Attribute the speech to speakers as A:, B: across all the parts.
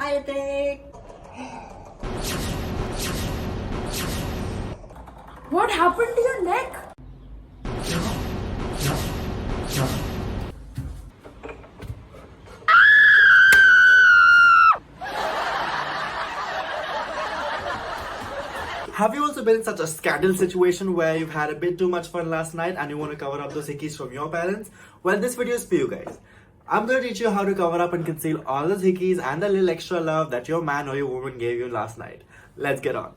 A: I think. What happened to your neck?
B: Have you also been in such a scandal situation where you've had a bit too much fun last night and you want to cover up those hickeys from your parents? Well, this video is for you guys. I'm going to teach you how to cover up and conceal all those hickeys and the little extra love that your man or your woman gave you last night. Let's get on.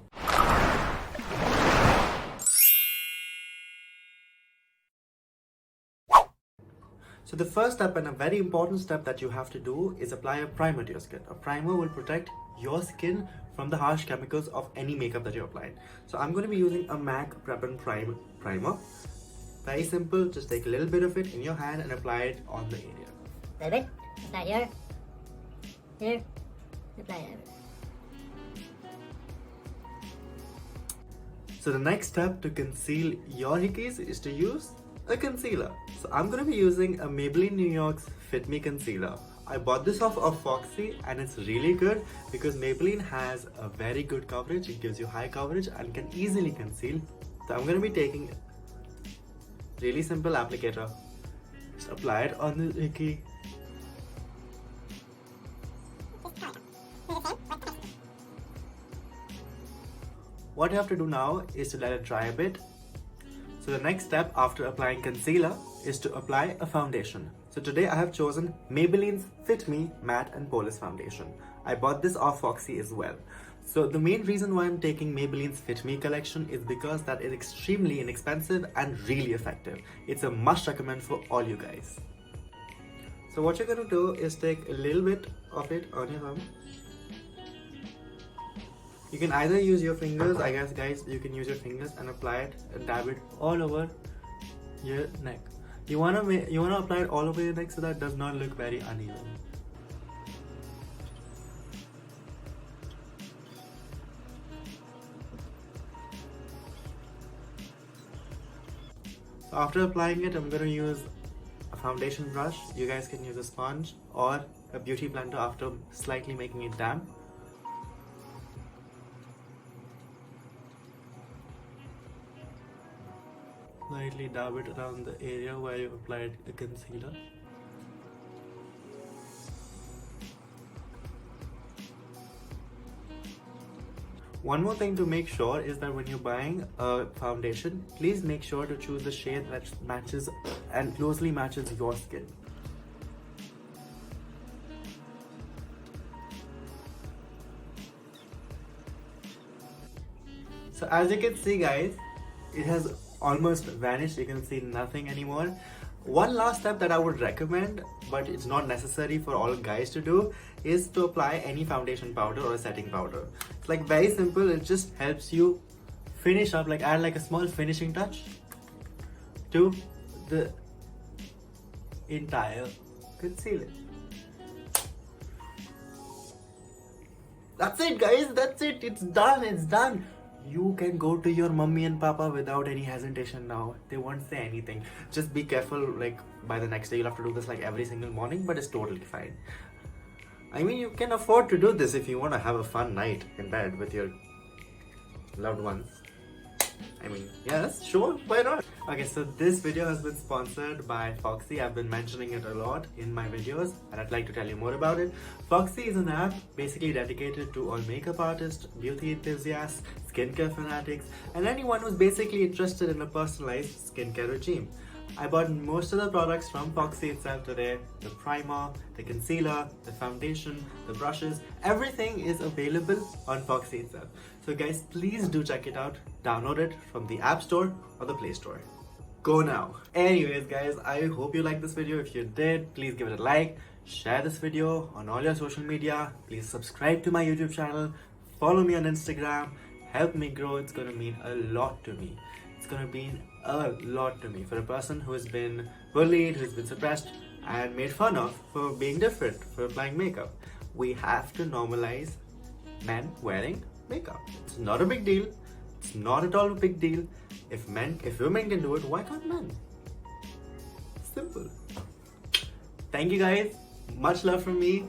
B: So the first step and a very important step that you have to do is apply a primer to your skin. A primer will protect your skin from the harsh chemicals of any makeup that you're applying. So I'm going to be using a MAC Prep and Primer. Very simple, just take a little bit of it in your hand and apply it on the area.
C: Little bit, apply here, here, apply here.
B: So the next step to conceal your hickeys is to use a concealer. So I'm going to be using a Maybelline New York's Fit Me Concealer. I bought this off of Foxy and it's really good because Maybelline has a very good coverage. It gives you high coverage and can easily conceal. So I'm going to be taking really simple applicator. Just apply it on the hickey. What you have to do now is to let it dry a bit. So the next step after applying concealer is to apply a foundation. So today I have chosen Maybelline's Fit Me Matte and Poreless Foundation. I bought this off Foxy as well. So the main reason why I'm taking Maybelline's Fit Me collection is because that is extremely inexpensive and really effective. It's a must recommend for all you guys. So what you're going to do is take a little bit of it on your thumb. You can either use your fingers, I guess guys, you can use your fingers and apply it and dab it all over your neck. You wanna apply it all over your neck so that it does not look very uneven. So after applying it, I'm gonna use a foundation brush. You guys can use a sponge or a beauty blender after slightly making it damp. Lightly dab it around the area where you applied the concealer. One more thing to make sure is that when you're buying a foundation, please make sure to choose the shade that matches and closely matches your skin. So as you can see guys, it has almost vanished. You can see nothing anymore. One last step that I would recommend, but it's not necessary for all guys to do, is to apply any foundation powder or a setting powder. It's like very simple. It just helps you finish up, like add like a small finishing touch to the entire concealer. That's it guys, that's it. It's done. You can go to your mummy and papa without any hesitation now. They won't say anything. Just be careful, like by the next day you'll have to do this like every single morning, but it's totally fine. I mean, you can afford to do this if you want to have a fun night in bed with your loved ones. I mean, yes, sure, why not? Okay, so this video has been sponsored by Foxy. I've been mentioning it a lot in my videos and I'd like to tell you more about it. Foxy is an app basically dedicated to all makeup artists, beauty enthusiasts, skincare fanatics, and anyone who's basically interested in a personalized skincare regime. I bought most of the products from Foxy itself today. The primer, the concealer, the foundation, the brushes, everything is available on Foxy itself. So guys, please do check it out. Download it from the App Store or the Play Store. Go now. Anyways guys, I hope you liked this video. If you did, please give it a like. Share this video on all your social media. Please subscribe to my YouTube channel. Follow me on Instagram. Help me grow. It's gonna mean a lot to me. It's gonna mean a lot to me for a person who has been bullied, who's been suppressed and made fun of for being different, for applying makeup. We have to normalize men wearing makeup. It's not a big deal. It's not at all a big deal. If women can do it, why can't men? Simple. Thank you guys. Much love from me.